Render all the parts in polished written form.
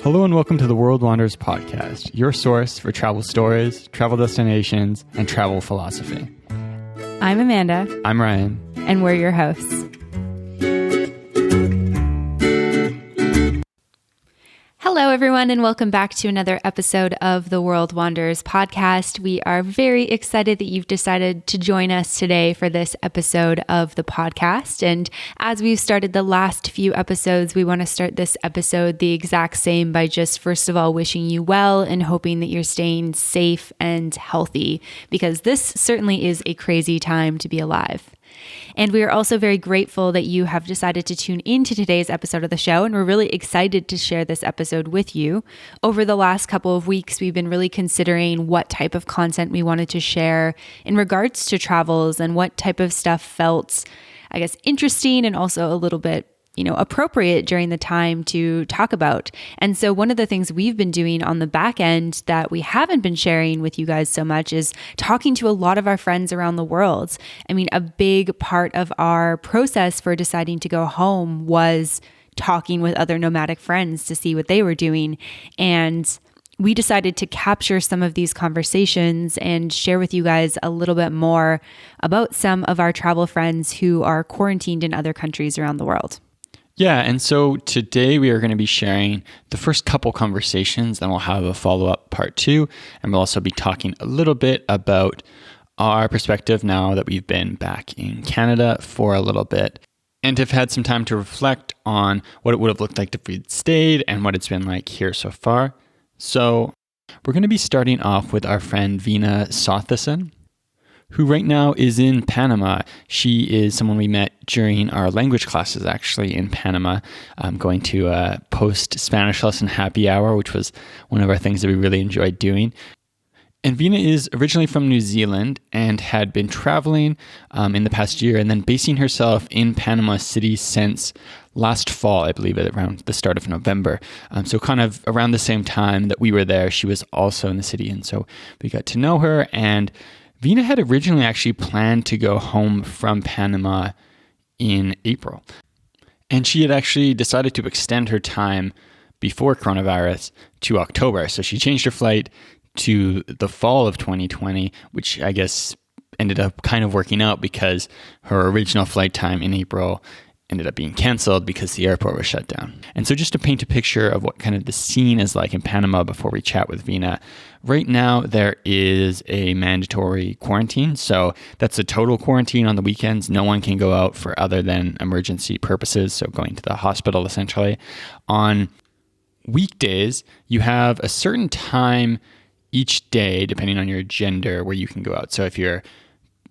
Hello and welcome to the World Wanderers podcast, your source for travel stories, travel destinations, and travel philosophy. I'm Amanda. I'm Ryan. And we're your hosts. Hello, everyone, and welcome back to another episode of the World Wanderers podcast. We are very excited that you've decided to join us today for this episode of the podcast. And as we've started the last few episodes, we want to start this episode the exact same by just, first of all, wishing you well and hoping that you're staying safe and healthy, because this certainly is a crazy time to be alive. And we are also very grateful that you have decided to tune into today's episode of the show, and we're really excited to share this episode with you. Over the last couple of weeks, we've been really considering what type of content we wanted to share in regards to travels and what type of stuff felt, I guess, interesting and also a little bit appropriate during the time to talk about. And so one of the things we've been doing on the back end that we haven't been sharing with you guys so much is talking to a lot of our friends around the world. I mean, a big part of our process for deciding to go home was talking with other nomadic friends to see what they were doing. And we decided to capture some of these conversations and share with you guys a little bit more about some of our travel friends who are quarantined in other countries around the world. Yeah, and so today we are going to be sharing the first couple conversations, then we'll have a follow-up part 2, and we'll also be talking a little bit about our perspective now that we've been back in Canada for a little bit and have had some time to reflect on what it would have looked like if we'd stayed and what it's been like here so far. So we're going to be starting off with our friend Veena Sothasan, who right now is in Panama. She is someone we met during our language classes, actually, in Panama, going to a post-Spanish lesson happy hour, which was one of our things that we really enjoyed doing. And Veena is originally from New Zealand and had been traveling in the past year and then basing herself in Panama City since last fall, I believe, at around the start of November. So kind of around the same time that we were there, she was also in the city. And so we got to know her, and Veena had originally actually planned to go home from Panama in April. And she had actually decided to extend her time before coronavirus to October. So she changed her flight to the fall of 2020, which I guess ended up kind of working out because her original flight time in April ended up being canceled because the airport was shut down. And so just to paint a picture of what kind of the scene is like in Panama before we chat with Veena, right now there is a mandatory quarantine. So that's a total quarantine on the weekends. No one can go out for other than emergency purposes, so going to the hospital essentially. On weekdays, you have a certain time each day, depending on your gender, where you can go out. So if your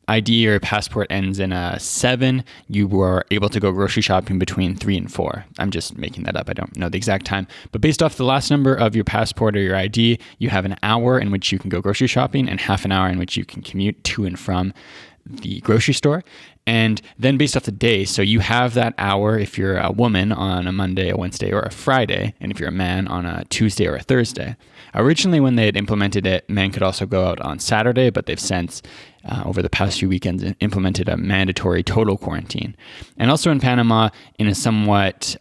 ID or passport ends in a 7, you are able to go grocery shopping between 3 and 4. I'm just making that up. I don't know the exact time. But based off the last number of your passport or your ID, you have an hour in which you can go grocery shopping and half an hour in which you can commute to and from the grocery store. And then based off the day, so you have that hour if you're a woman on a Monday, a Wednesday, or a Friday, and if you're a man on a Tuesday or a Thursday. Originally, when they had implemented it, men could also go out on Saturday, but they've since, over the past few weekends, implemented a mandatory total quarantine. And also in Panama, in a somewhat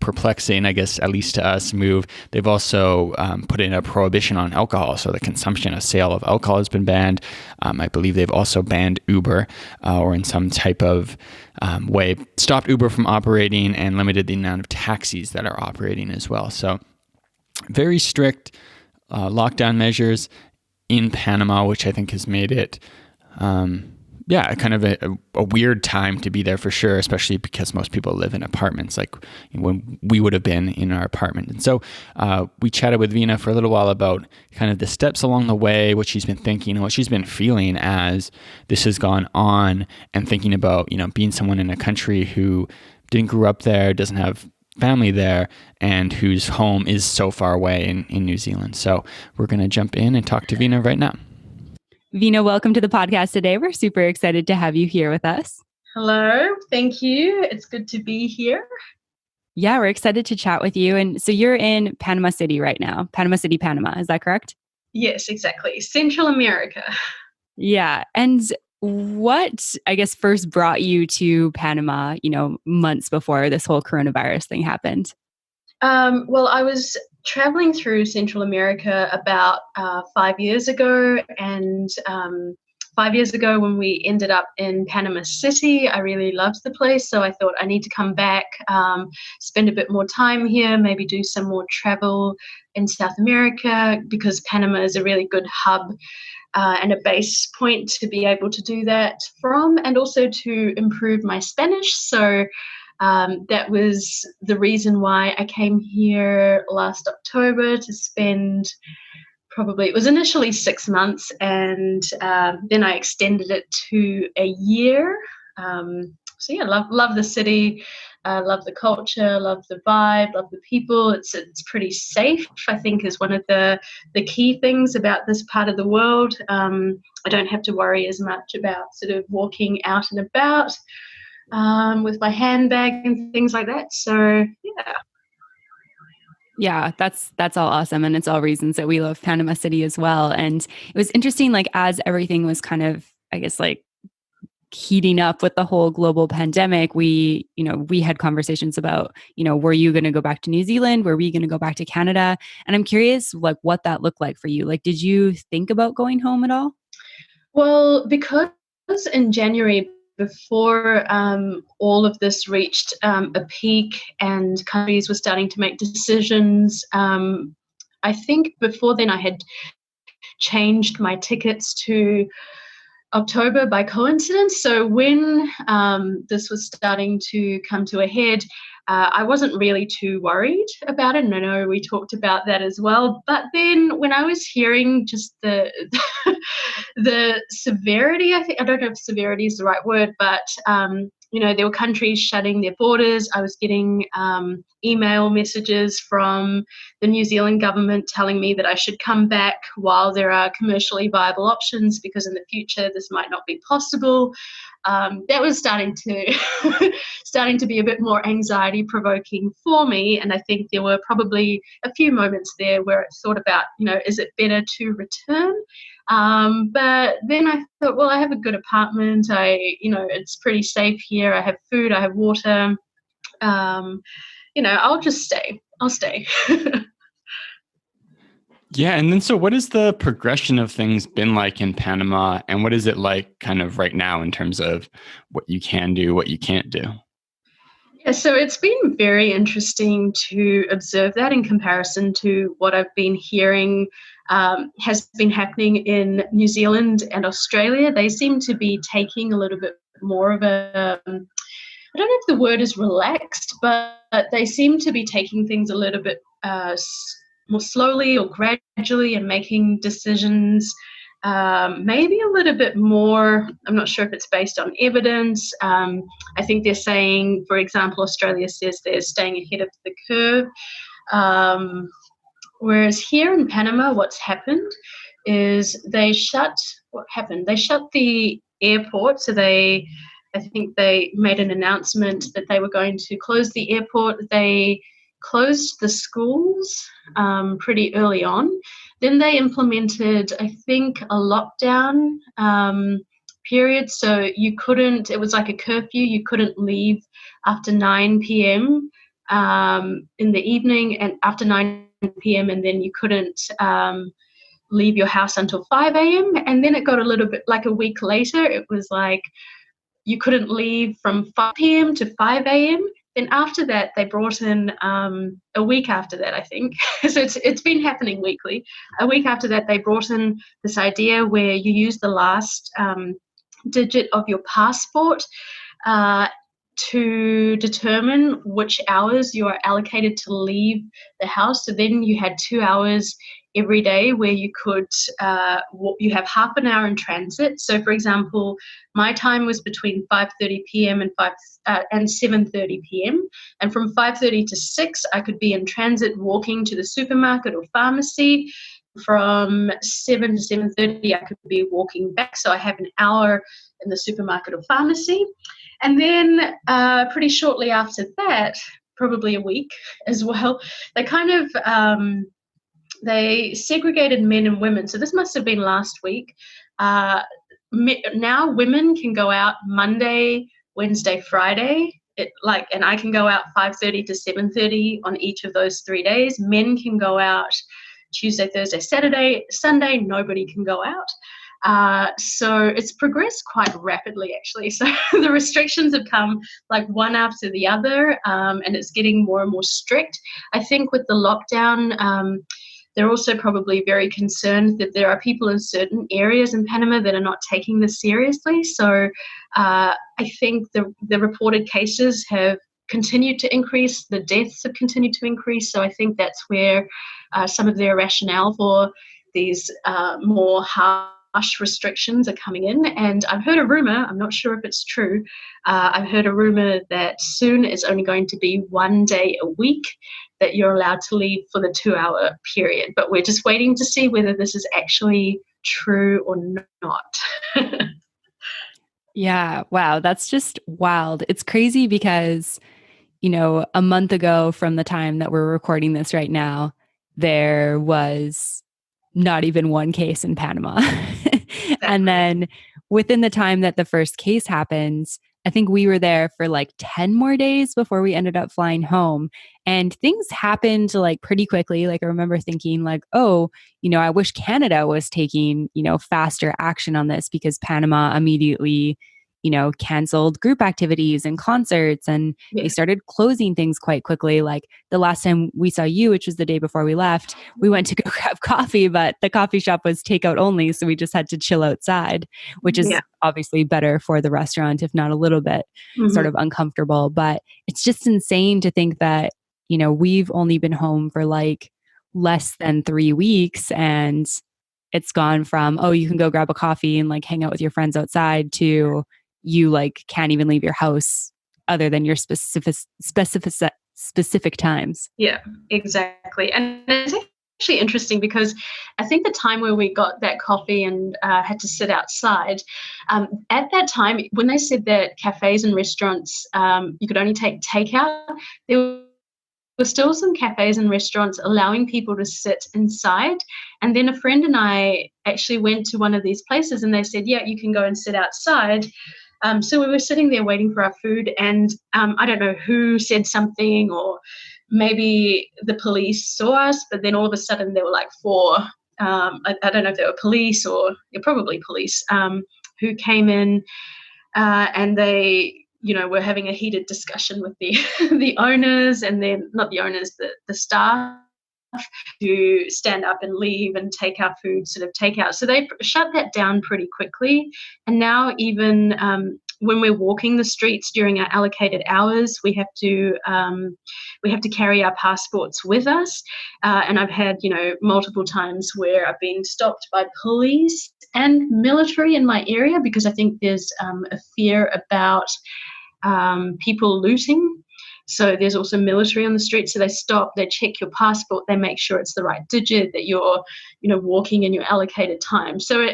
perplexing, I guess, at least to us, move, they've also put in a prohibition on alcohol. So the consumption of sale of alcohol has been banned. I believe they've also banned Uber or in some type of way stopped Uber from operating and limited the amount of taxis that are operating as well. So very strict lockdown measures in Panama, which I think has made it kind of a weird time to be there for sure, especially because most people live in apartments like when we would have been in our apartment. And so we chatted with Veena for a little while about kind of the steps along the way, what she's been thinking, what she's been feeling as this has gone on, and thinking about, being someone in a country who didn't grow up there, doesn't have family there, and whose home is so far away in New Zealand. So we're going to jump in and talk to Veena right now. Veena, welcome to the podcast today. We're super excited to have you here with us. Hello, thank you. It's good to be here. Yeah, we're excited to chat with you. And so you're in Panama City right now, Panama City, Panama. Is that correct? Yes, exactly. Central America. Yeah. And what, I guess, first brought you to Panama, months before this whole coronavirus thing happened? Well, I was traveling through Central America about 5 years ago, and 5 years ago when we ended up in Panama City, I really loved the place, so I thought I need to come back, spend a bit more time here, maybe do some more travel in South America, because Panama is a really good hub and a base point to be able to do that from, and also to improve my Spanish. So that was the reason why I came here last October to spend probably, it was initially 6 months, and then I extended it to a year. So yeah, love the city, love the culture, love the vibe, love the people. It's pretty safe, I think, is one of the key things about this part of the world. I don't have to worry as much about sort of walking out and about with my handbag and things like that. So yeah. Yeah, that's all awesome. And it's all reasons that we love Panama City as well. And it was interesting, like, as everything was kind of, I guess, like heating up with the whole global pandemic, we had conversations about, were you going to go back to New Zealand? Were we going to go back to Canada? And I'm curious, like, what that looked like for you. Like, did you think about going home at all? Well, because in January, before all of this reached a peak and countries were starting to make decisions, I think before then I had changed my tickets to October by coincidence. So when this was starting to come to a head, I wasn't really too worried about it. And I know we talked about that as well. But then when I was hearing just the the severity, I don't know if severity is the right word, but there were countries shutting their borders. I was getting email messages from the New Zealand government telling me that I should come back while there are commercially viable options, because in the future this might not be possible. That was starting to be a bit more anxiety provoking for me, and I think there were probably a few moments there where I thought about, is it better to return? But then I thought, well, I have a good apartment. It's pretty safe here. I have food. I have water. I'll just stay. I'll stay. Yeah. And then, so what has the progression of things been like in Panama? And what is it like kind of right now in terms of what you can do, what you can't do? Yeah, so it's been very interesting to observe that in comparison to what I've been hearing has been happening in New Zealand and Australia. They seem to be taking a little bit more of a, I don't know if the word is relaxed, but they seem to be taking things a little bit more slowly or gradually and making decisions maybe a little bit more. I'm not sure if it's based on evidence. I think they're saying, for example, Australia says they're staying ahead of the curve. Whereas here in Panama, what's happened is they shut the airport. So I think they made an announcement that they were going to close the airport. They closed the schools pretty early on. Then they implemented, I think, a lockdown period. So it was like a curfew. You couldn't leave after 9 p.m. In the evening, and after 9 p.m. and then you couldn't leave your house until 5 a.m. And then it got a little bit, like a week later, it was like you couldn't leave from 5 p.m. to 5 a.m. Then after that, they brought in a week after that, I think. So it's been happening weekly. A week after that, they brought in this idea where you use the last digit of your passport to determine which hours you are allocated to leave the house. So then you had 2 hours every day where you could, you have half an hour in transit. So for example, my time was between 5:30 p.m. and 7:30 p.m. And from 5:30 to 6, I could be in transit walking to the supermarket or pharmacy. From 7 to 7:30, I could be walking back. So I have an hour in the supermarket or pharmacy. And then pretty shortly after that, probably a week as well, they kind of they segregated men and women. So this must have been last week. Now women can go out Monday, Wednesday, Friday, and I can go out 5:30 to 7:30 on each of those 3 days. Men can go out Tuesday, Thursday, Saturday, Sunday. Nobody can go out. So it's progressed quite rapidly, actually. So the restrictions have come like one after the other, and it's getting more and more strict. I think with the lockdown, they're also probably very concerned that there are people in certain areas in Panama that are not taking this seriously. So I think the reported cases have continued to increase, the deaths have continued to increase. So I think that's where some of their rationale for these more harsh restrictions are coming in. And I've heard a rumor, I'm not sure if it's true, I've heard a rumor that soon it's only going to be 1 day a week that you're allowed to leave for the 2-hour period. But we're just waiting to see whether this is actually true or not. Yeah. Wow. That's just wild. It's crazy because, a month ago from the time that we're recording this right now, there was not even one case in Panama. And then within the time that the first case happens, I think we were there for like 10 more days before we ended up flying home. And things happened like pretty quickly. Like I remember thinking like, oh, I wish Canada was taking, faster action on this, because Panama immediately, canceled group activities and concerts, and they started closing things quite quickly. Like the last time we saw you, which was the day before we left, we went to go grab coffee, but the coffee shop was takeout only. So we just had to chill outside, which is obviously better for the restaurant, if not a little bit sort of uncomfortable. But it's just insane to think that, we've only been home for like less than 3 weeks, and it's gone from, oh, you can go grab a coffee and like hang out with your friends outside, to you like can't even leave your house other than your specific times. Yeah, exactly. And it's actually interesting because I think the time where we got that coffee and had to sit outside, at that time, when they said that cafes and restaurants, you could only take takeout, there were still some cafes and restaurants allowing people to sit inside. And then a friend and I actually went to one of these places and they said, yeah, you can go and sit outside. So we were sitting there waiting for our food, and I don't know who said something, or maybe the police saw us, but then all of a sudden there were like four, I don't know if they were police or probably police, who came in and they, were having a heated discussion with the the owners, and then not the owners, the staff, to stand up and leave and take our food, sort of take out. So they shut that down pretty quickly. And now even when we're walking the streets during our allocated hours, we have to carry our passports with us. And I've had, multiple times where I've been stopped by police and military in my area, because I think there's a fear about people looting. So there's also military on the street. So they stop, they check your passport, they make sure it's the right digit, that you're, walking in your allocated time. So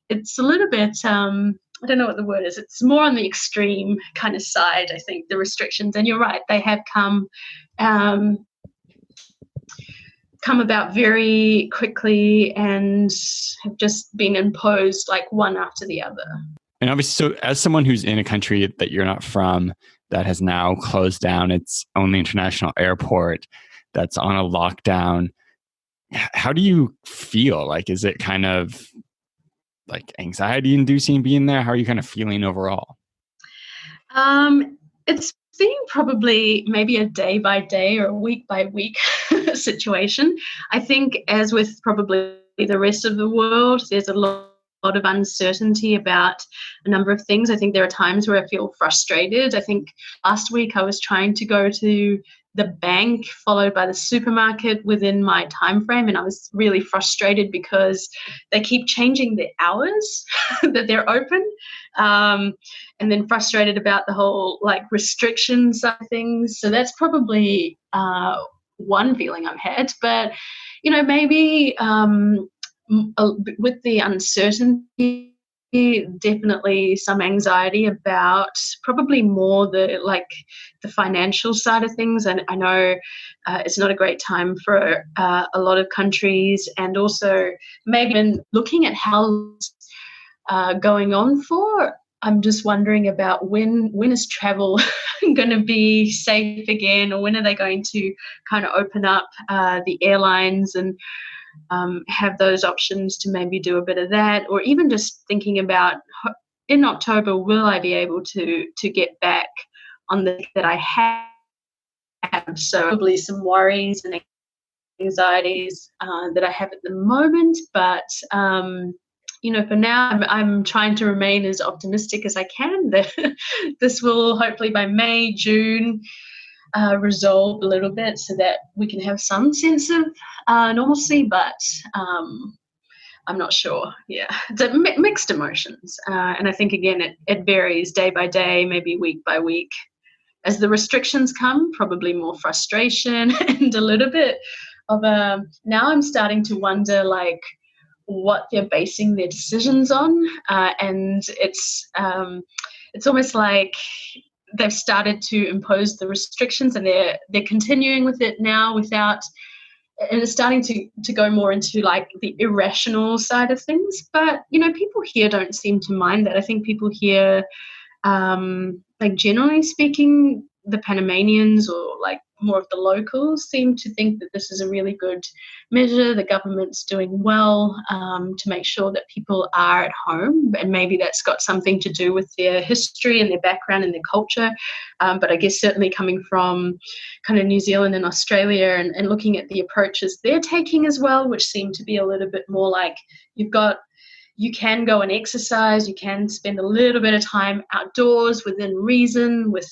it's a little bit, I don't know what the word is. It's more on the extreme kind of side, I think, the restrictions. And you're right, they have come about very quickly and have just been imposed like one after the other. And obviously, so as someone who's in a country that you're not from, that has now closed down its only international airport, that's on a lockdown, how do you feel? Like, is it kind of like anxiety inducing being there? How are you kind of feeling overall? It's been probably maybe a day by day or a week by week situation. I think, as with probably the rest of the world, there's a lot of uncertainty about a number of things. I think there are times where I feel frustrated. I think last week I was trying to go to the bank followed by the supermarket within my time frame, and I was really frustrated because they keep changing the hours that they're open, and then frustrated about the whole like restrictions side of things. So that's probably one feeling I've had. But maybe with the uncertainty, definitely some anxiety about probably more the financial side of things. And I know it's not a great time for a lot of countries, and also maybe even looking at how going on for. I'm just wondering about when is travel going to be safe again, or when are they going to kind of open up the airlines and have those options to maybe do a bit of that, or even just thinking about in October, will I be able to get back on the that I have? So probably some worries and anxieties that I have at the moment, but for now, I'm trying to remain as optimistic as I can that this will hopefully by May, June resolve a little bit so that we can have some sense of normalcy, but I'm not sure. Yeah, it's a mixed emotions. And I think, again, it varies day by day, maybe week by week. As the restrictions come, probably more frustration and a little bit of now I'm starting to wonder, like, what they're basing their decisions on. And it's almost like they've started to impose the restrictions, and they're continuing with it now without, and it's starting to go more into like the irrational side of things. But people here don't seem to mind that. I think people here, like generally speaking, the Panamanians or like more of the locals seem to think that this is a really good measure. The government's doing well to make sure that people are at home, and maybe that's got something to do with their history and their background and their culture. But I guess certainly coming from kind of New Zealand and Australia, and looking at the approaches they're taking as well, which seem to be a little bit more like you can go and exercise, you can spend a little bit of time outdoors within reason with,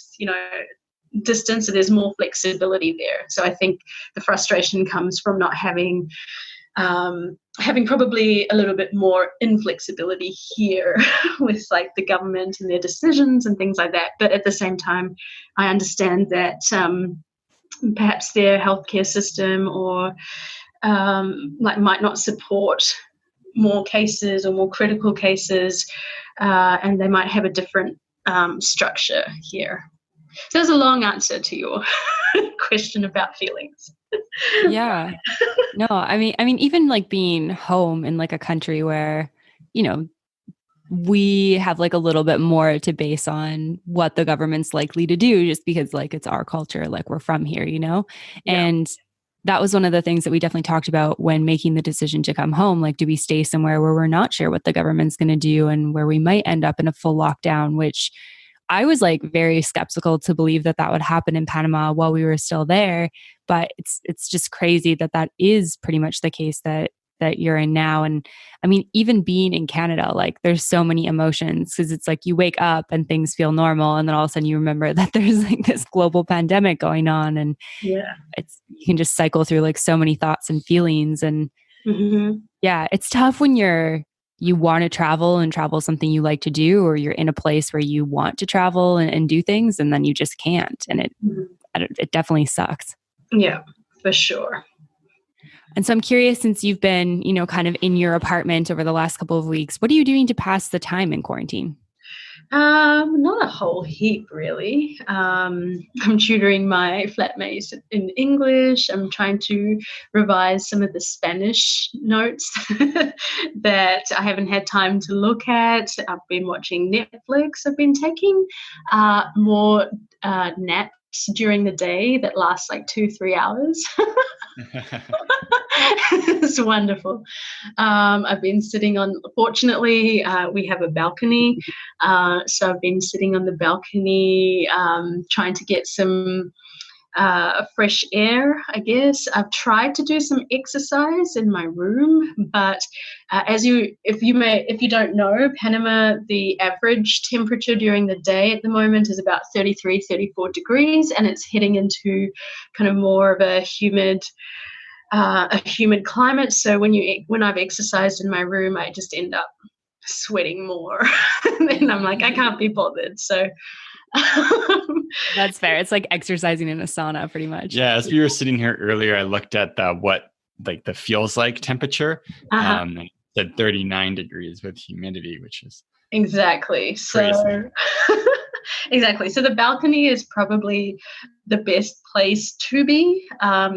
distance, so there's more flexibility there. So I think the frustration comes from not having probably a little bit more inflexibility here with like the government and their decisions and things like that. But at the same time, I understand that perhaps their healthcare system or might not support more cases or more critical cases, and they might have a different structure here. So there's a long answer to your question about feelings. Yeah. No, I mean, even like being home in like a country where, we have like a little bit more to base on what the government's likely to do, just because like it's our culture, like we're from here, Yeah. And that was one of the things that we definitely talked about when making the decision to come home. Like, do we stay somewhere where we're not sure what the government's going to do and where we might end up in a full lockdown, which I was like very skeptical to believe that would happen in Panama while we were still there. But it's just crazy that is pretty much the case that you're in now. And I mean, even being in Canada, like there's so many emotions, because it's like you wake up and things feel normal, and then all of a sudden you remember that there's like this global pandemic going on, and you can just cycle through like so many thoughts and feelings. And yeah, it's tough when you want to travel and travel something you like to do, or you're in a place where you want to travel and do things, and then you just can't. And it definitely sucks. Yeah, for sure. And so I'm curious, since you've been, kind of in your apartment over the last couple of weeks, what are you doing to pass the time in quarantine? Not a whole heap, really. I'm tutoring my flatmates in English. I'm trying to revise some of the Spanish notes that I haven't had time to look at. I've been watching Netflix. I've been taking more naps during the day that last like 2-3 hours. It's wonderful. I've been sitting on, fortunately, we have a balcony. So I've been sitting on the balcony trying to get some fresh air, I guess. I've tried to do some exercise in my room, but if you don't know, Panama, the average temperature during the day at the moment is about 33, 34 degrees, and it's heading into kind of more of a humid climate. So when I've exercised in my room, I just end up sweating more. And I'm like, I can't be bothered. So that's fair. It's like exercising in a sauna, pretty much. Yeah, as we were sitting here earlier, I looked at what like the feels like temperature. And it said 39 degrees with humidity, which is exactly crazy. So Exactly. So the balcony is probably the best place to be. I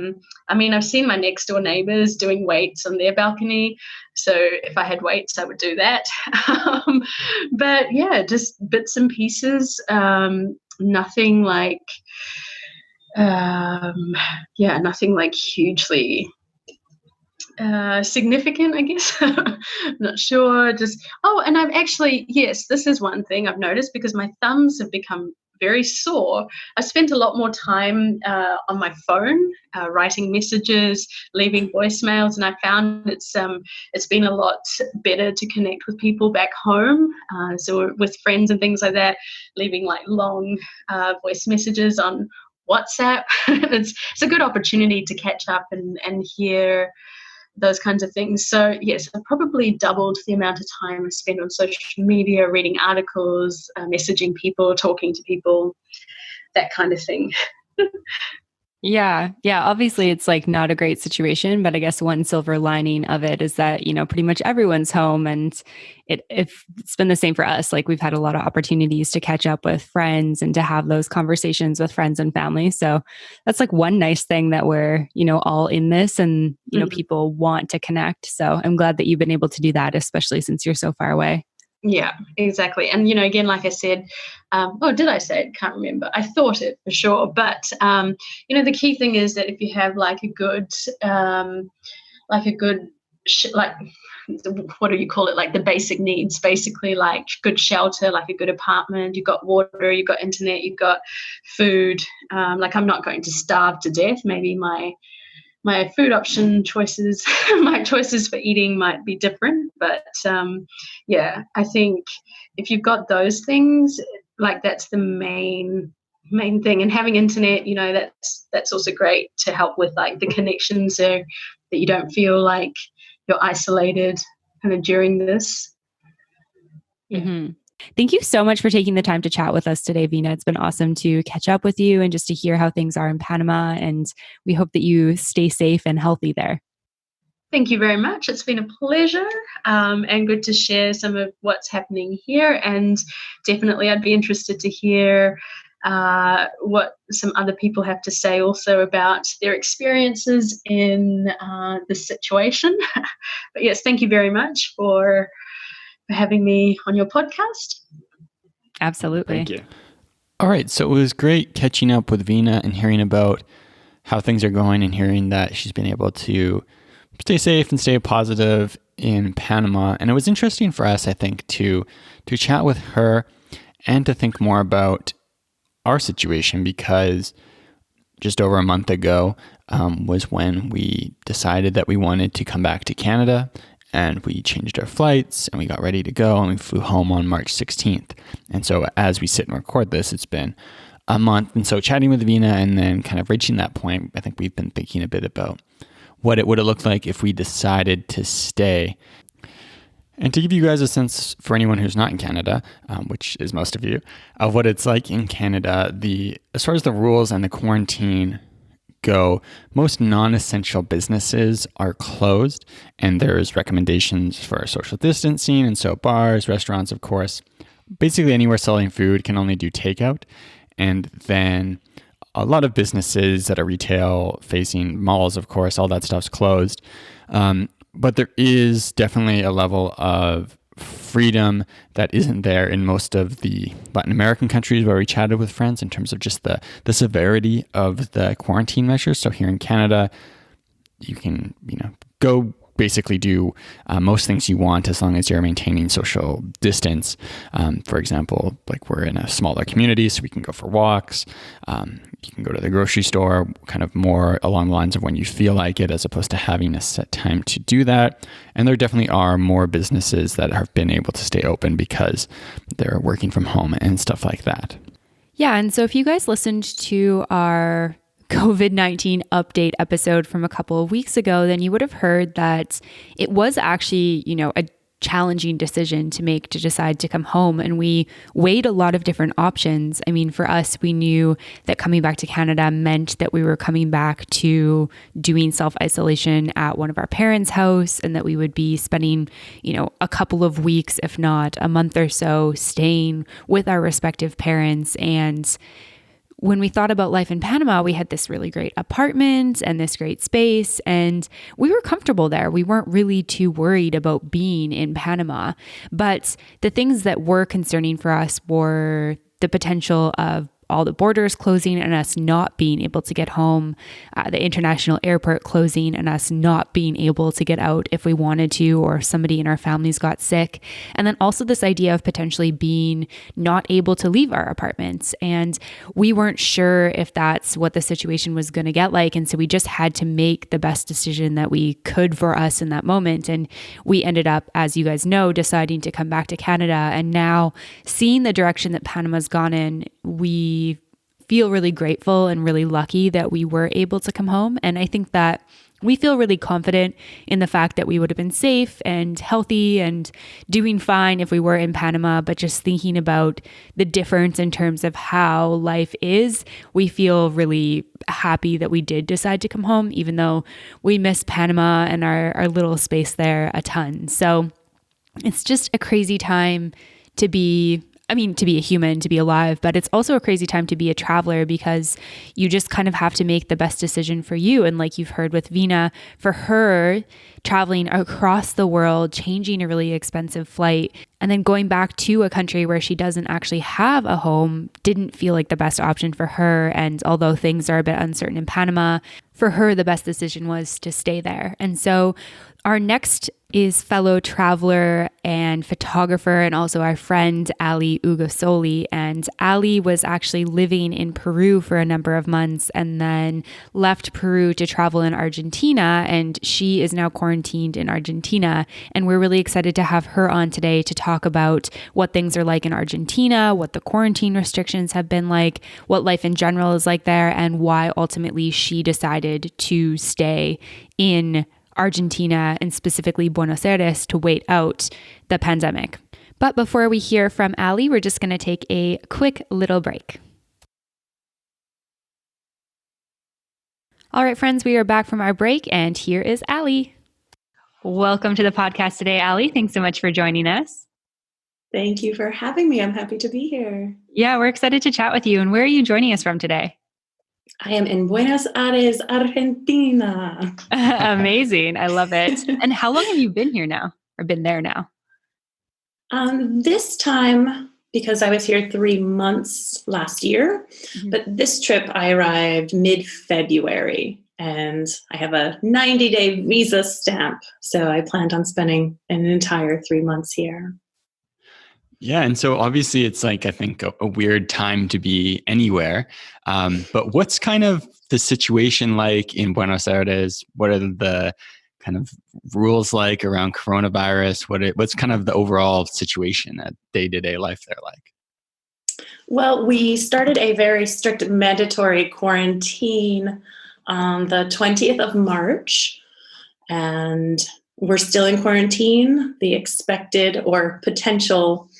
mean, I've seen my next door neighbors doing weights on their balcony. So if I had weights, I would do that. um, but yeah, just bits and pieces. Nothing like, nothing like hugely significant, I guess. Not sure. And I've actually, yes, this is one thing I've noticed because my thumbs have become very sore. I spent a lot more time on my phone, writing messages, leaving voicemails, and I found it's been a lot better to connect with people back home. So with friends and things like that, leaving like long voice messages on WhatsApp. It's a good opportunity to catch up and hear those kinds of things. So yes, I probably doubled the amount of time I spend on social media, reading articles, messaging people, talking to people, that kind of thing. Yeah. Yeah. Obviously, it's like not a great situation, but I guess one silver lining of it is that, pretty much everyone's home. And it's been the same for us. Like we've had a lot of opportunities to catch up with friends and to have those conversations with friends and family. So that's like one nice thing that we're, all in this and, people want to connect. So I'm glad that you've been able to do that, especially since you're so far away. Yeah, exactly. And, again, like I said, did I say it? Can't remember. I thought it for sure. But, the key thing is that if you have like a good, what do you call it? Like the basic needs, basically like good shelter, like a good apartment, you've got water, you've got internet, you've got food. Like I'm not going to starve to death. Maybe my food option choices, my choices for eating might be different. But I think if you've got those things, like that's the main thing. And having internet, that's also great to help with like the connection so that you don't feel like you're isolated kind of during this. Yeah. Mm-hmm. Thank you so much for taking the time to chat with us today, Vina. It's been awesome to catch up with you and just to hear how things are in Panama. And we hope that you stay safe and healthy there. Thank you very much. It's been a pleasure and good to share some of what's happening here. And definitely I'd be interested to hear what some other people have to say also about their experiences in this situation. But yes, thank you very much for having me on your podcast. Absolutely. Thank you. All right. So it was great catching up with Vina and hearing about how things are going and hearing that she's been able to stay safe and stay positive in Panama. And it was interesting for us, I think, to chat with her and to think more about our situation, because just over a month ago was when we decided that we wanted to come back to Canada, and we changed our flights and we got ready to go and we flew home on March 16th. And so as we sit and record this, it's been a month. And so chatting with Vina and then kind of reaching that point, I think we've been thinking a bit about what it would have looked like if we decided to stay. And to give you guys a sense, for anyone who's not in Canada, which is most of you, of what it's like in Canada, as far as the rules and the quarantine go, most non-essential businesses are closed, and there's recommendations for social distancing, and so bars, restaurants, of course, basically anywhere selling food can only do takeout. And then a lot of businesses that are retail facing, malls, of course, all that stuff's closed. But there is definitely a level of freedom that isn't there in most of the Latin American countries where we chatted with friends in terms of just the severity of the quarantine measures. So here in Canada, you can, go basically do most things you want as long as you're maintaining social distance. For example, like we're in a smaller community, so we can go for walks. You can go to the grocery store kind of more along the lines of when you feel like it, as opposed to having a set time to do that. And there definitely are more businesses that have been able to stay open because they're working from home and stuff like that. Yeah. And so if you guys listened to our COVID-19 update episode from a couple of weeks ago, then you would have heard that it was actually, a challenging decision to make to decide to come home. And we weighed a lot of different options. I mean, for us, we knew that coming back to Canada meant that we were coming back to doing self-isolation at one of our parents' house, and that we would be spending, a couple of weeks, if not a month or so, staying with our respective parents. And when we thought about life in Panama, we had this really great apartment and this great space, and we were comfortable there. We weren't really too worried about being in Panama. But the things that were concerning for us were the potential of all the borders closing and us not being able to get home, the international airport closing and us not being able to get out if we wanted to, or somebody in our families got sick. And then also this idea of potentially being not able to leave our apartments. And we weren't sure if that's what the situation was going to get like. And so we just had to make the best decision that we could for us in that moment. And we ended up, as you guys know, deciding to come back to Canada. And now, seeing the direction that Panama's gone in, we feel really grateful and really lucky that we were able to come home. And I think that we feel really confident in the fact that we would have been safe and healthy and doing fine if we were in Panama. But just thinking about the difference in terms of how life is, we feel really happy that we did decide to come home, even though we miss Panama and our little space there a ton. So it's just a crazy time to be a human, to be alive, but it's also a crazy time to be a traveler, because you just kind of have to make the best decision for you. And like you've heard with Vina, for her, traveling across the world, changing a really expensive flight, and then going back to a country where she doesn't actually have a home didn't feel like the best option for her. And although things are a bit uncertain in Panama, for her, the best decision was to stay there. And so our next is fellow traveler and photographer and also our friend Ali Ugosoli. And Ali was actually living in Peru for a number of months and then left Peru to travel in Argentina, and she is now quarantined in Argentina. And we're really excited to have her on today to talk about what things are like in Argentina, what the quarantine restrictions have been like, what life in general is like there, and why ultimately she decided to stay in Argentina and specifically Buenos Aires to wait out the pandemic. But before we hear from Ali, we're just going to take a quick little break. All right, friends, we are back from our break, and here is Ali. Welcome to the podcast today, Ali. Thanks so much for joining us. Thank you for having me. I'm happy to be here. Yeah, we're excited to chat with you. And where are you joining us from today? I am in Buenos Aires, Argentina. Amazing. I love it. And how long have you been here now, or been there now? This time, because I was here 3 months last year, but this trip I arrived mid-February, and I have a 90-day visa stamp. So I planned on spending an entire 3 months here. Yeah. And so obviously it's like, I think a weird time to be anywhere. But what's kind of the situation like in Buenos Aires? What are the kind of rules like around coronavirus? What's kind of the overall situation at day-to-day life there like? Well, we started a very strict mandatory quarantine on the 20th of March, and we're still in quarantine. The expected or potential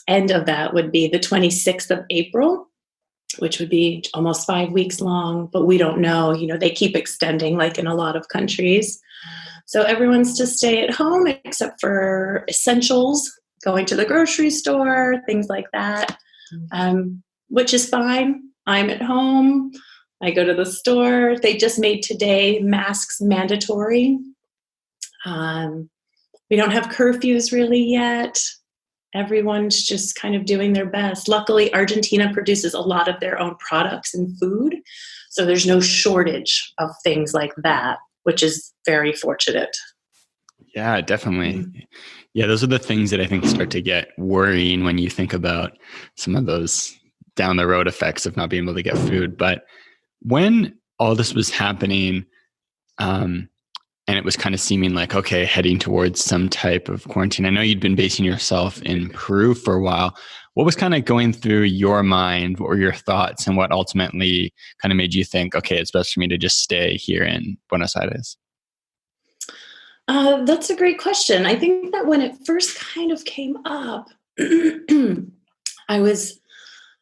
end of that would be the 26th of April, which would be almost 5 weeks long, but we don't know. They keep extending like in a lot of countries. So everyone's to stay at home except for essentials, going to the grocery store, things like that, which is fine. I'm at home. I go to the store. They just made today masks mandatory. We don't have curfews really yet. Everyone's just kind of doing their best. Luckily, Argentina produces a lot of their own products and food, so there's no shortage of things like that, which is very fortunate. Yeah, definitely. Yeah, those are the things that I think start to get worrying when you think about some of those down the road effects of not being able to get food. But when all this was happening, and it was kind of seeming like, okay, heading towards some type of quarantine. I know you'd been basing yourself in Peru for a while. What was kind of going through your mind? What were your thoughts? And what ultimately kind of made you think, okay, it's best for me to just stay here in Buenos Aires? That's a great question. I think that when it first kind of came up, I was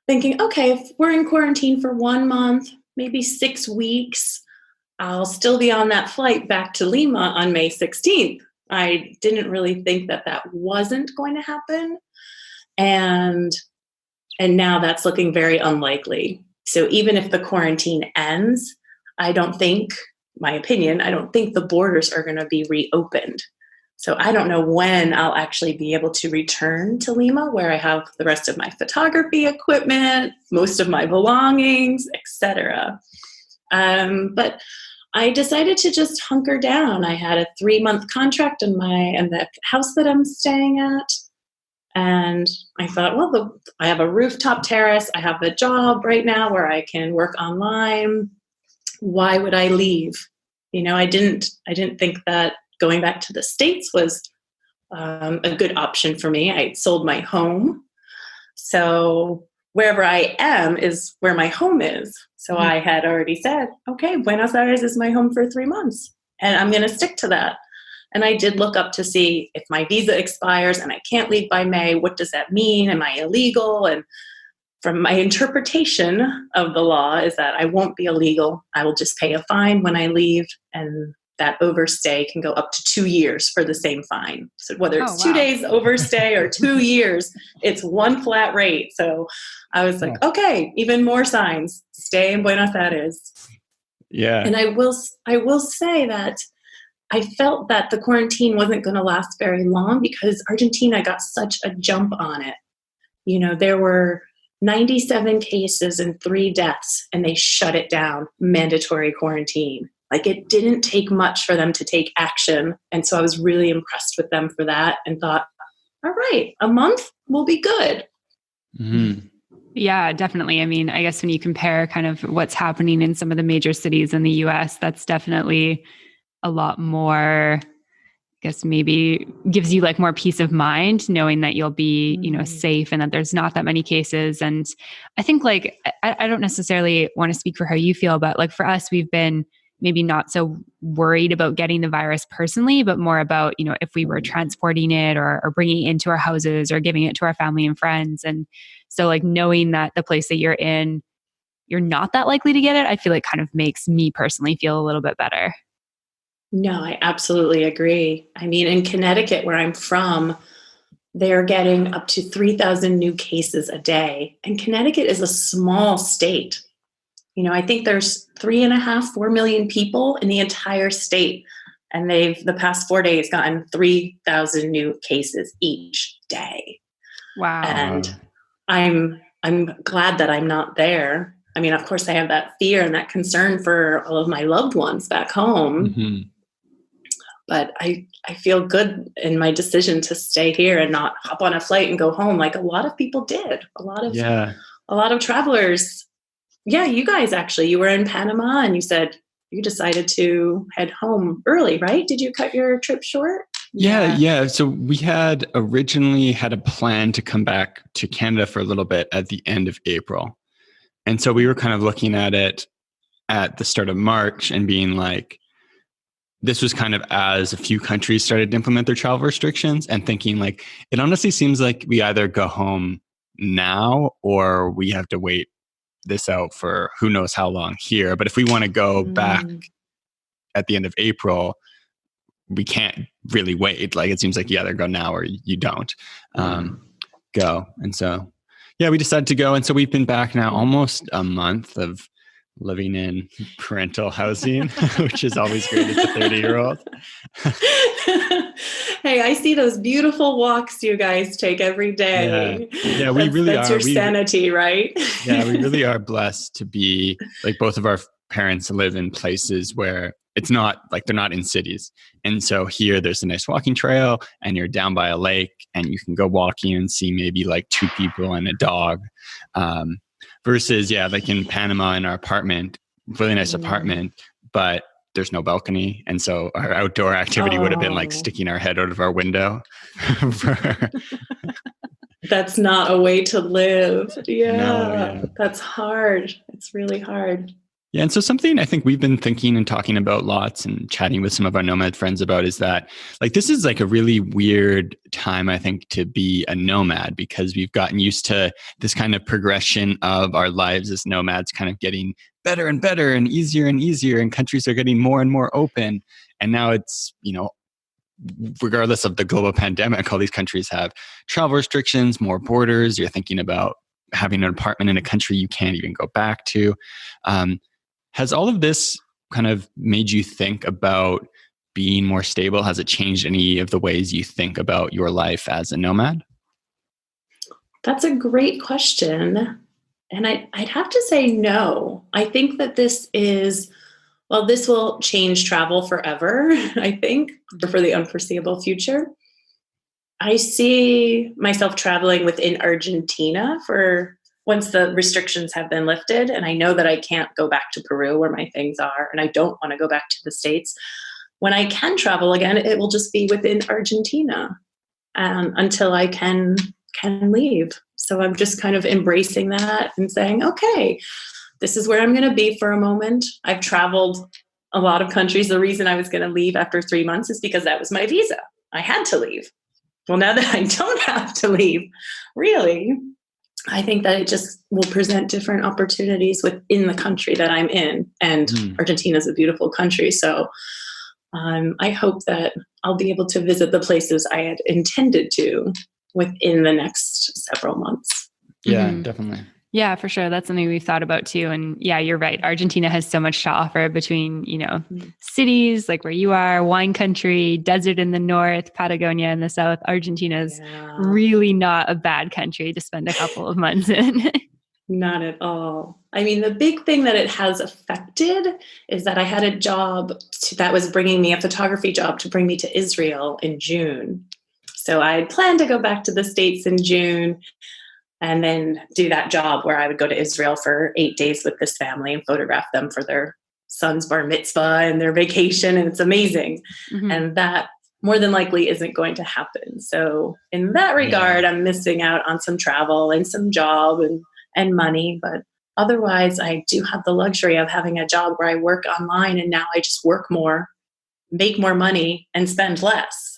thinking, okay, if we're in quarantine for 1 month, maybe 6 weeks, I'll still be on that flight back to Lima on May 16th. I didn't really think that that wasn't going to happen. And now that's looking very unlikely. So even if the quarantine ends, I don't think, my opinion, I don't think the borders are going to be reopened. So I don't know when I'll actually be able to return to Lima, where I have the rest of my photography equipment, most of my belongings, etc. But I decided to just hunker down. I had a 3-month contract in the house that I'm staying at. And I thought, well, I have a rooftop terrace. I have a job right now where I can work online. Why would I leave? I didn't think that going back to the States was a good option for me. I sold my home. So wherever I am is where my home is. So I had already said, okay, Buenos Aires is my home for 3 months, and I'm going to stick to that. And I did look up to see if my visa expires and I can't leave by May, what does that mean? Am I illegal? And from my interpretation of the law is that I won't be illegal. I will just pay a fine when I leave, and that overstay can go up to 2 years for the same fine. So whether it's 2 days overstay or 2 years, it's one flat rate. So I was like, okay, even more signs. Stay in Buenos Aires. Yeah. And I will say that I felt that the quarantine wasn't going to last very long because Argentina got such a jump on it. There were 97 cases and 3 deaths, and they shut it down, mandatory quarantine. Like, it didn't take much for them to take action. And so I was really impressed with them for that and thought, all right, a month will be good. Mm-hmm. Yeah, definitely. I mean, I guess when you compare kind of what's happening in some of the major cities in the US, that's definitely a lot more, I guess maybe gives you like more peace of mind knowing that you'll be, safe and that there's not that many cases. And I think like, I don't necessarily want to speak for how you feel, but like for us, we've been maybe not so worried about getting the virus personally, but more about, if we were transporting it or bringing it into our houses or giving it to our family and friends. And so like knowing that the place that you're in, you're not that likely to get it, I feel like kind of makes me personally feel a little bit better. No, I absolutely agree. I mean, in Connecticut, where I'm from, they're getting up to 3,000 new cases a day. And Connecticut is a small state. I think there's 3.5, 4 million people in the entire state. And they've, the past 4 days, gotten 3,000 new cases each day. Wow. And I'm glad that I'm not there. I mean, of course, I have that fear and that concern for all of my loved ones back home. Mm-hmm. But I feel good in my decision to stay here and not hop on a flight and go home like a lot of people did. A lot of travelers. Yeah, you guys actually, you were in Panama and you said you decided to head home early, right? Did you cut your trip short? Yeah. So we had originally had a plan to come back to Canada for a little bit at the end of April. And so we were kind of looking at it at the start of March and being like, this was kind of as a few countries started to implement their travel restrictions and thinking like, it honestly seems like we either go home now or we have to wait this out for who knows how long here. But if we want to go back at the end of April, we can't really wait. Like, it seems like you either go now or you don't go. And so, yeah, we decided to go. And so we've been back now almost a month of living in parental housing, which is always great as a 30-year-old. Hey, I see those beautiful walks you guys take every day. Yeah, we really that's are. Your sanity, right? Yeah, we really are blessed to be, like, both of our parents live in places where it's not like they're not in cities. And so here there's a nice walking trail and you're down by a lake and you can go walking and see maybe like 2 people and a dog. Versus, like in Panama in our apartment, really nice apartment, but there's no balcony. And so our outdoor activity would have been like sticking our head out of our window. That's not a way to live. Yeah, No, that's hard. It's really hard. Yeah. And so something I think we've been thinking and talking about lots and chatting with some of our nomad friends about is that like this is like a really weird time, I think, to be a nomad because we've gotten used to this kind of progression of our lives as nomads kind of getting better and better and easier, and countries are getting more and more open. And now it's, regardless of the global pandemic, all these countries have travel restrictions, more borders. You're thinking about having an apartment in a country you can't even go back to. Has all of this kind of made you think about being more stable? Has it changed any of the ways you think about your life as a nomad? That's a great question. And I'd have to say no. I think that this will change travel forever, I think, or for the unforeseeable future. I see myself traveling within Argentina for once the restrictions have been lifted. And I know that I can't go back to Peru where my things are, and I don't want to go back to the States. When I can travel again, it will just be within Argentina until I can leave. So I'm just kind of embracing that and saying, okay, this is where I'm going to be for a moment. I've traveled a lot of countries. The reason I was going to leave after 3 months is because that was my visa. I had to leave. Well, now that I don't have to leave, really, I think that it just will present different opportunities within the country that I'm in. And Argentina is a beautiful country. So I hope that I'll be able to visit the places I had intended to within the next several months. Yeah, definitely. Yeah, for sure. That's something we've thought about too. And yeah, you're right. Argentina has so much to offer between, cities like where you are, wine country, desert in the north, Patagonia in the south. Argentina is really not a bad country to spend a couple of months in. Not at all. I mean, the big thing that it has affected is that I had a job that was bringing me a photography job to bring me to Israel in June. So I had planned to go back to the States in June and then do that job where I would go to Israel for 8 days with this family and photograph them for their son's bar mitzvah and their vacation. And it's amazing. And that more than likely isn't going to happen. So in that regard, I'm missing out on some travel and some job and money. But otherwise, I do have the luxury of having a job where I work online, and now I just work more, make more money, and spend less.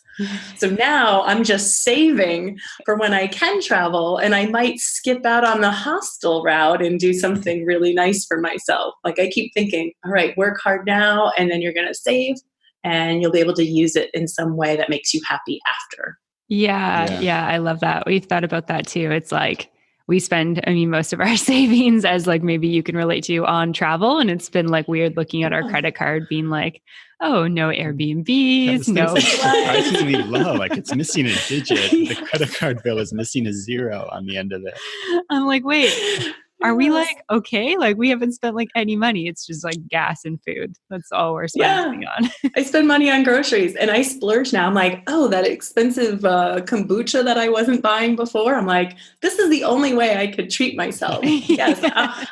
So now I'm just saving for when I can travel, and I might skip out on the hostel route and do something really nice for myself. Like I keep thinking, all right, work hard now, and then you're going to save, and you'll be able to use it in some way that makes you happy after. Yeah, I love that. We've thought about that too. It's like we spend, most of our savings, as like maybe you can relate to, on travel. And it's been like weird looking at our credit card being like, oh, no Airbnbs, no. Like surprisingly low. Like it's missing a digit. The credit card bill is missing a 0 on the end of it. I'm like, wait, are we like, okay? Like we haven't spent like any money. It's just like gas and food. That's all we're spending on. I spend money on groceries and I splurge now. I'm like, oh, that expensive kombucha that I wasn't buying before. I'm like, this is the only way I could treat myself. Yes,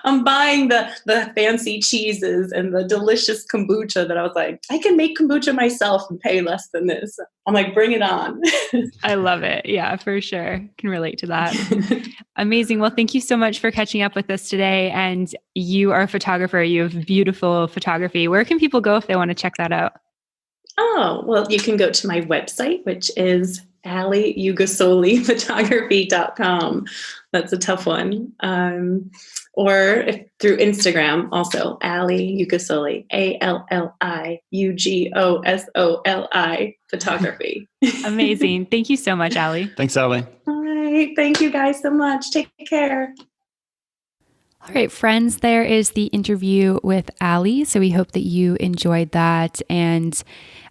I'm buying the fancy cheeses and the delicious kombucha that I was like, I can make kombucha myself and pay less than this. I'm like, bring it on. I love it. Yeah, for sure. Can relate to that. Amazing. Well, thank you so much for catching up with us today. And you are a photographer. You have beautiful photography. Where can people go if they want to check that out? Oh, well, you can go to my website, which is allyugasoliphotography.com. That's a tough one. Or through Instagram, also, Ally Ugasoli, ALLIUGOSOLI photography. Amazing. Thank you so much, Ally. Thanks, Ally. All right. Thank you guys so much. Take care. All right, friends, there is the interview with Ally. So we hope that you enjoyed that. And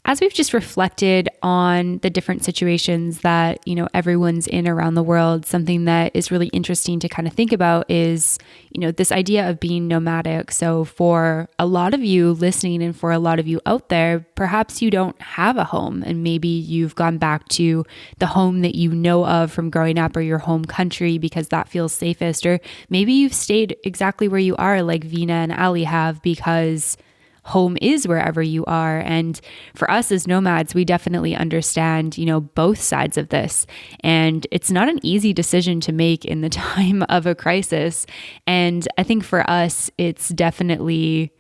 as we've just reflected on the different situations that, everyone's in around the world, something that is really interesting to kind of think about is, this idea of being nomadic. So for a lot of you listening and for a lot of you out there, perhaps you don't have a home and maybe you've gone back to the home that you know of from growing up or your home country because that feels safest. Or maybe you've stayed exactly where you are like Vina and Ally have because home is wherever you are. And for us as nomads, we definitely understand, both sides of this. And it's not an easy decision to make in the time of a crisis. And I think for us, it's definitely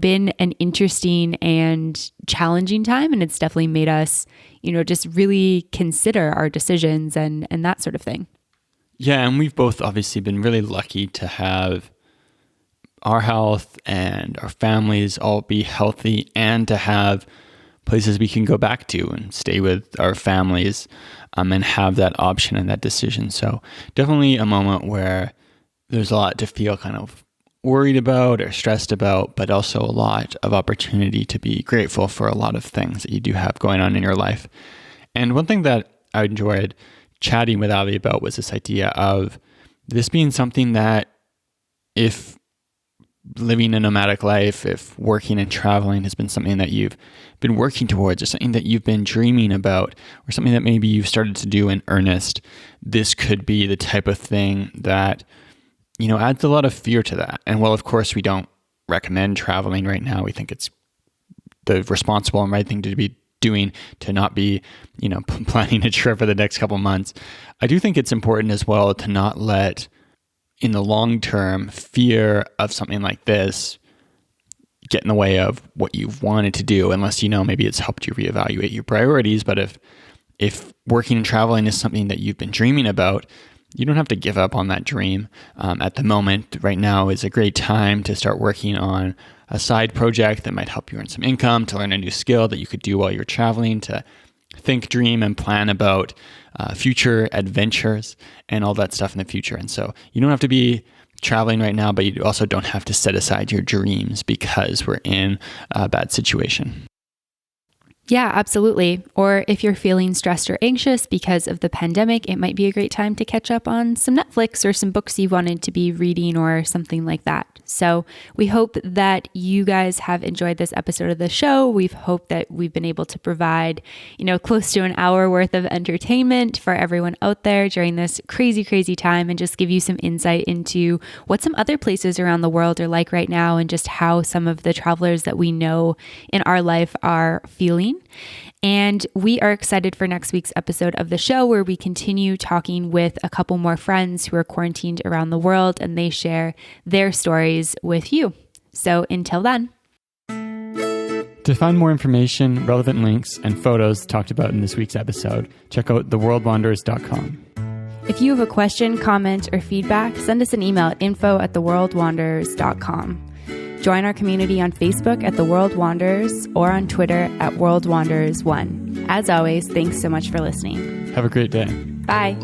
been an interesting and challenging time. And it's definitely made us, just really consider our decisions and that sort of thing. Yeah, and we've both obviously been really lucky to have our health and our families all be healthy, and to have places we can go back to and stay with our families, and have that option and that decision. So definitely a moment where there's a lot to feel kind of worried about or stressed about, but also a lot of opportunity to be grateful for a lot of things that you do have going on in your life. And one thing that I enjoyed chatting with Ali about was this idea of this being something that, if living a nomadic life, if working and traveling has been something that you've been working towards, or something that you've been dreaming about, or something that maybe you've started to do in earnest, this could be the type of thing that, adds a lot of fear to that. And while of course we don't recommend traveling right now, we think it's the responsible and right thing to be doing to not be, planning a trip for the next couple months. I do think it's important as well to not let, in the long term, fear of something like this get in the way of what you've wanted to do, unless maybe it's helped you reevaluate your priorities. But if working and traveling is something that you've been dreaming about, you don't have to give up on that dream. At the moment, right now is a great time to start working on a side project that might help you earn some income, to learn a new skill that you could do while you're traveling, to think, dream, and plan about future adventures and all that stuff in the future. And so you don't have to be traveling right now, but you also don't have to set aside your dreams because we're in a bad situation. Yeah, absolutely. Or if you're feeling stressed or anxious because of the pandemic, it might be a great time to catch up on some Netflix or some books you wanted to be reading or something like that. So we hope that you guys have enjoyed this episode of the show. We've hoped that we've been able to provide, close to an hour worth of entertainment for everyone out there during this crazy, crazy time, and just give you some insight into what some other places around the world are like right now, and just how some of the travelers that we know in our life are feeling. And we are excited for next week's episode of the show, where we continue talking with a couple more friends who are quarantined around the world, and they share their stories with you. So until then. To find more information, relevant links, and photos talked about in this week's episode, check out theworldwanderers.com. If you have a question, comment, or feedback, send us an email at info@theworldwanderers.com. Join our community on Facebook at The World Wanderers, or on Twitter at WorldWanderers1. As always, thanks so much for listening. Have a great day. Bye.